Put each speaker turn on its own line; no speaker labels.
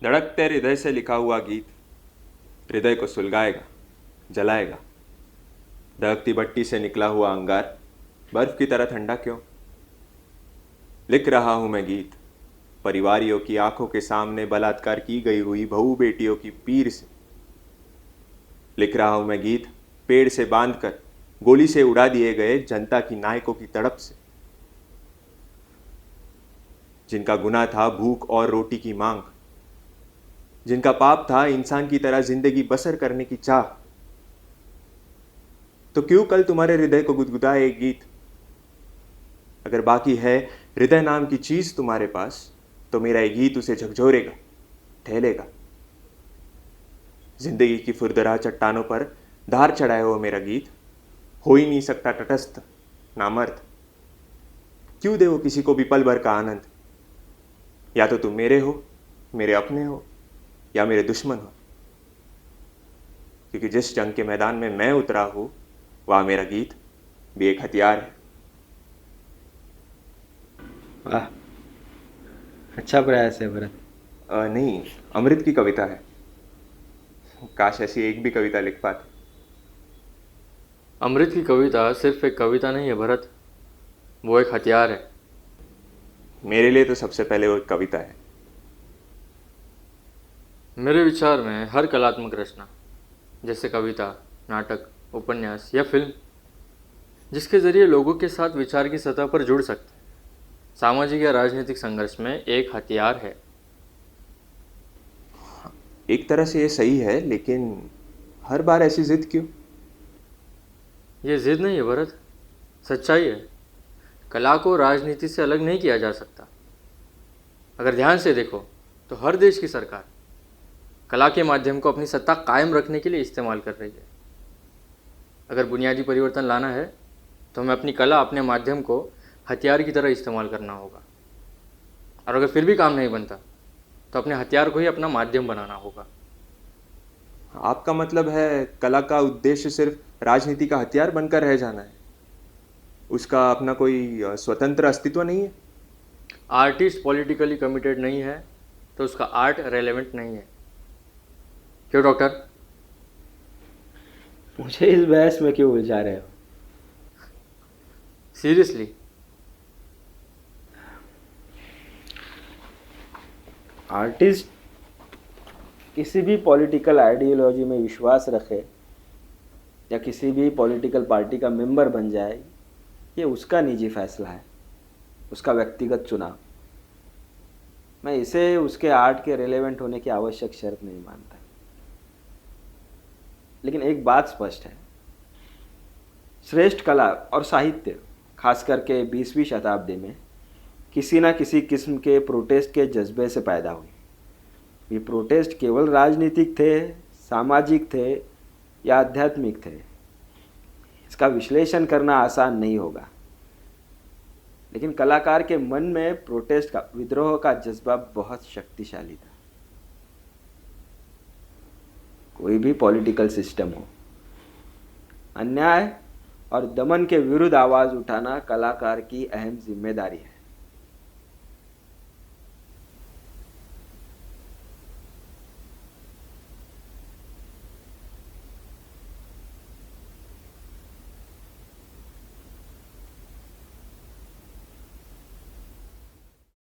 धड़कते हृदय से लिखा हुआ गीत हृदय को सुलगाएगा, जलाएगा। दहकती भट्टी से निकला हुआ अंगार बर्फ की तरह ठंडा क्यों? लिख रहा हूं मैं गीत परिवारियों की आंखों के सामने बलात्कार की गई हुई बहू बेटियों की पीर से। लिख रहा हूं मैं गीत पेड़ से बांधकर गोली से उड़ा दिए गए जनता की नायकों की तड़प से, जिनका गुनाह था भूख और रोटी की मांग, जिनका पाप था इंसान की तरह जिंदगी बसर करने की चाह। तो क्यों कल तुम्हारे हृदय को गुदगुदाए एक गीत? अगर बाकी है हृदय नाम की चीज तुम्हारे पास, तो मेरा ये गीत उसे झकझोरेगा, ठहलेगा। जिंदगी की फुरदरा चट्टानों पर धार चढ़ाए हो मेरा गीत हो ही नहीं सकता तटस्थ, नामर्थ। क्यों दे वो किसी को भी पल भर का आनंद? या तो तुम मेरे हो, मेरे अपने हो, या मेरे दुश्मन हो। क्योंकि जिस जंग के मैदान में मैं उतरा हूं, वह मेरा गीत भी एक हथियार है।
वाह, अच्छा प्रयास है भरत।
नहीं, अमृत की कविता है। काश ऐसी एक भी कविता लिख पाते।
अमृत की कविता सिर्फ एक कविता नहीं है भरत, वो एक हथियार है।
मेरे लिए तो सबसे पहले वो एक कविता है।
मेरे विचार में हर कलात्मक रचना, जैसे कविता, नाटक, उपन्यास या फिल्म, जिसके जरिए लोगों के साथ विचार की सतह पर जुड़ सकते हैं, सामाजिक या राजनीतिक संघर्ष में एक हथियार है।
एक तरह से ये सही है, लेकिन हर बार ऐसी जिद क्यों?
ये जिद नहीं है भरत, सच्चाई है। कला को राजनीति से अलग नहीं किया जा सकता। अगर ध्यान से देखो तो हर देश की सरकार कला के माध्यम को अपनी सत्ता कायम रखने के लिए इस्तेमाल कर रही है। अगर बुनियादी परिवर्तन लाना है तो हमें अपनी कला, अपने माध्यम को हथियार की तरह इस्तेमाल करना होगा। और अगर फिर भी काम नहीं बनता तो अपने हथियार को ही अपना माध्यम बनाना होगा।
आपका मतलब है कला का उद्देश्य सिर्फ राजनीति का हथियार बनकर रह जाना है? उसका अपना कोई स्वतंत्र अस्तित्व नहीं है?
आर्टिस्ट पॉलिटिकली कमिटेड नहीं है तो उसका आर्ट रेलेवेंट नहीं है। क्यों डॉक्टर?
मुझे इस बहस में क्यों उलझा रहे हो?
सीरियसली,
आर्टिस्ट किसी भी पॉलिटिकल आइडियोलॉजी में विश्वास रखे या किसी भी पॉलिटिकल पार्टी का मेंबर बन जाए, ये उसका निजी फैसला है, उसका व्यक्तिगत चुनाव। मैं इसे उसके आर्ट के रिलेवेंट होने की आवश्यक शर्त नहीं मानता। लेकिन एक बात स्पष्ट है, श्रेष्ठ कला और साहित्य खास करके 20वीं शताब्दी में किसी न किसी किस्म के प्रोटेस्ट के जज्बे से पैदा हुई। ये प्रोटेस्ट केवल राजनीतिक थे, सामाजिक थे या आध्यात्मिक थे, इसका विश्लेषण करना आसान नहीं होगा। लेकिन कलाकार के मन में प्रोटेस्ट का, विद्रोह का जज्बा बहुत शक्तिशाली था। कोई भी पॉलिटिकल सिस्टम हो, अन्याय और दमन के विरुद्ध आवाज उठाना कलाकार की अहम जिम्मेदारी है।